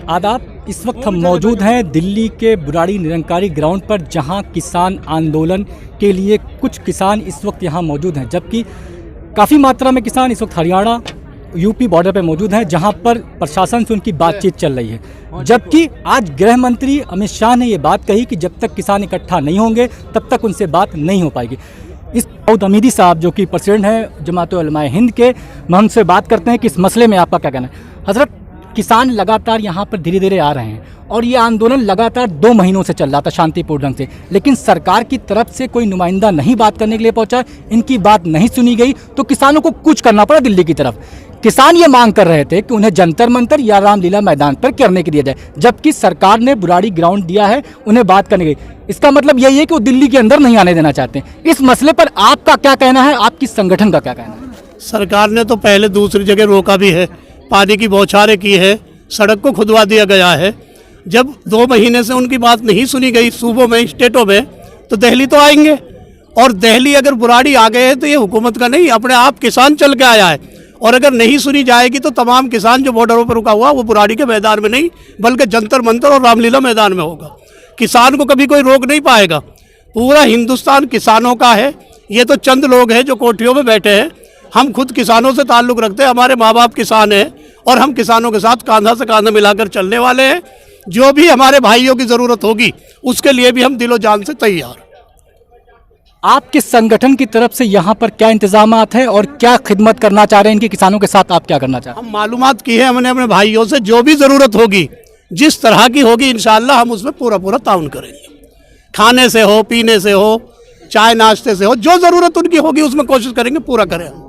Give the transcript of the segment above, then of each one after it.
आदाब। इस वक्त हम मौजूद हैं दिल्ली के बुराड़ी निरंकारी ग्राउंड पर, जहां किसान आंदोलन के लिए कुछ किसान इस वक्त यहां मौजूद हैं, जबकि काफ़ी मात्रा में किसान इस वक्त हरियाणा यूपी बॉर्डर पर मौजूद हैं, जहां पर प्रशासन से उनकी बातचीत चल रही है। जबकि आज गृह मंत्री अमित शाह ने ये बात कही कि जब तक किसान इकट्ठा नहीं होंगे तब तक उनसे बात नहीं हो पाएगी। इस दाऊद हमीदी साहब जो कि प्रेसिडेंट हैं जमात उलमा हिंद के, हम उनसे बात करते हैं कि इस मसले में आपका क्या कहना है। हजरत, किसान लगातार यहाँ पर धीरे धीरे आ रहे हैं और ये आंदोलन लगातार 2 महीनों से चल रहा था शांतिपूर्ण ढंग से, लेकिन सरकार की तरफ से कोई नुमाइंदा नहीं बात करने के लिए पहुंचा, इनकी बात नहीं सुनी गई, तो किसानों को कुछ करना पड़ा दिल्ली की तरफ। किसान ये मांग कर रहे थे कि उन्हें जंतर मंतर या रामलीला मैदान पर करने के दिया जाए, जबकि सरकार ने बुराड़ी ग्राउंड दिया है उन्हें बात करने की। इसका मतलब यही है कि वो दिल्ली के अंदर नहीं आने देना चाहते। इस मसले पर आपका क्या कहना है, आपकी संगठन का क्या कहना है? सरकार ने तो पहले दूसरी जगह रोका भी है, पानी की बौछारें की है, सड़क को खुदवा दिया गया है। जब 2 महीने से उनकी बात नहीं सुनी गई सूबों में, स्टेटों में, तो दिल्ली तो आएंगे। और दिल्ली अगर बुराड़ी आ गए हैं तो ये हुकूमत का नहीं, अपने आप किसान चल के आया है। और अगर नहीं सुनी जाएगी तो तमाम किसान जो बॉर्डरों पर रुका हुआ वो बुराड़ी के मैदान में नहीं बल्कि जंतर मंतर और रामलीला मैदान में होगा। किसान को कभी कोई रोक नहीं पाएगा। पूरा हिंदुस्तान किसानों का है। ये तो चंद लोग हैं जो कोठियों में बैठे हैं। हम खुद किसानों से ताल्लुक़ रखते हैं, हमारे माँ बाप किसान हैं और हम किसानों के साथ कांधा से कांधा मिलाकर चलने वाले हैं। जो भी हमारे भाइयों की ज़रूरत होगी उसके लिए भी हम दिलो जान से तैयार। आपके संगठन की तरफ से यहाँ पर क्या इंतजामात हैं और क्या खिदमत करना चाह रहे हैं इनके किसानों के साथ, आप क्या करना चाह रहे हैं? हम मालूमात की है हमने अपने भाइयों से, जो भी ज़रूरत होगी जिस तरह की होगी इंशाअल्लाह हम उसमें पूरा ताउन करेंगे। खाने से हो, पीने से हो, चाय नाश्ते से हो, जो ज़रूरत उनकी होगी उसमें कोशिश करेंगे पूरा करें हम।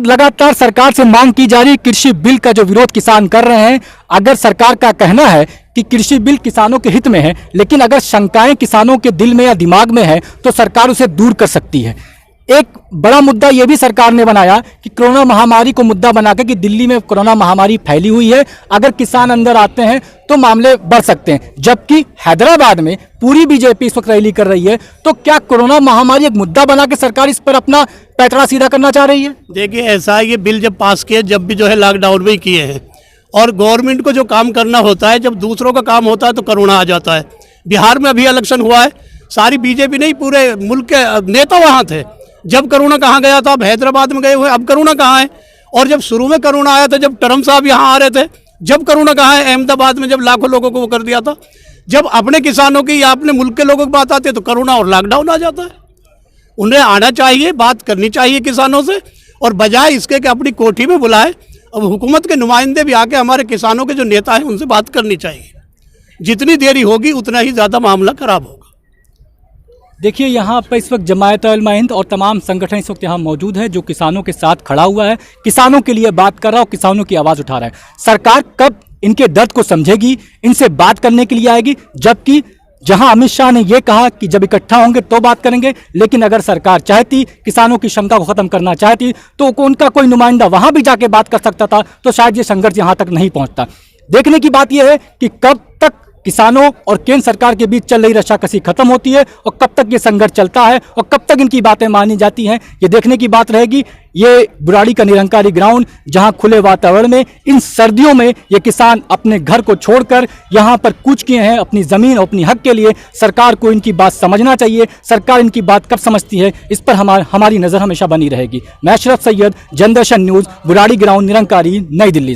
लगातार सरकार से मांग की जा रही कृषि बिल का जो विरोध किसान कर रहे हैं, अगर सरकार का कहना है कि कृषि बिल किसानों के हित में है, लेकिन अगर शंकाएं किसानों के दिल में या दिमाग में है तो सरकार उसे दूर कर सकती है। एक बड़ा मुद्दा यह भी सरकार ने बनाया कि कोरोना महामारी को मुद्दा बनाकर कि दिल्ली में कोरोना महामारी फैली हुई है, अगर किसान अंदर आते हैं तो मामले बढ़ सकते हैं। जबकि हैदराबाद में पूरी बीजेपी इस वक्त रैली कर रही है, तो क्या कोरोना महामारी एक मुद्दा बना के सरकार इस पर अपना पैतरा सीधा करना चाह रही है? देखिए, ऐसा है, ये बिल जब पास किए, जब भी जो है लॉकडाउन में ही किए हैं, और गवर्नमेंट को जो काम करना होता है, जब दूसरों का काम होता है तो कोरोना आ जाता है। बिहार में अभी इलेक्शन हुआ है, सारी बीजेपी नहीं पूरे मुल्क के नेता वहाँ थे। जब कोरोना कहाँ गया था? अब हैदराबाद में गए हुए, अब कोरोना कहाँ है? और जब शुरू में कोरोना आया था, जब ट्रम्प साहब यहाँ आ रहे थे, जब कोरोना कहाँ है? अहमदाबाद में जब लाखों लोगों को वो कर दिया था। जब अपने किसानों की या अपने मुल्क के लोगों की बात आती है तो कोरोना और लॉकडाउन आ जाता है। उन्हें आना चाहिए, बात करनी चाहिए किसानों से, और बजाय इसके कि अपनी कोठी में बुलाए, अब हुकूमत के नुमाइंदे भी आके हमारे किसानों के जो नेता हैं उनसे बात करनी चाहिए। जितनी देरी होगी उतना ही ज़्यादा मामला खराब होगा। देखिए, यहाँ पर इस वक्त जमात उलमा हिंद और तमाम संगठन इस वक्त यहाँ मौजूद है जो किसानों के साथ खड़ा हुआ है, किसानों के लिए बात कर रहा है और किसानों की आवाज़ उठा रहा है। सरकार कब इनके दर्द को समझेगी, इनसे बात करने के लिए आएगी? जबकि जहां अमित शाह ने यह कहा कि जब इकट्ठा होंगे तो बात करेंगे, लेकिन अगर सरकार चाहती, किसानों की शंका को खत्म करना चाहती, तो उनका कोई नुमाइंदा वहां भी जाके बात कर सकता था, तो शायद ये संघर्ष यहां तक नहीं पहुंचता। देखने की बात यह है कि कब तक किसानों और केंद्र सरकार के बीच चल रही रस्साकसी खत्म होती है और कब तक ये संघर्ष चलता है और कब तक इनकी बातें मानी जाती हैं, ये देखने की बात रहेगी। ये बुराड़ी का निरंकारी ग्राउंड, जहां खुले वातावरण में इन सर्दियों में ये किसान अपने घर को छोड़कर यहां पर कूच किए हैं अपनी ज़मीन और अपनी हक के लिए। सरकार को इनकी बात समझना चाहिए। सरकार इनकी बात कब समझती है, इस पर हमारी नज़र हमेशा बनी रहेगी। मैं अशरफ सैयद, जनदर्शन न्यूज़, बुराड़ी ग्राउंड निरंकारी, नई दिल्ली से।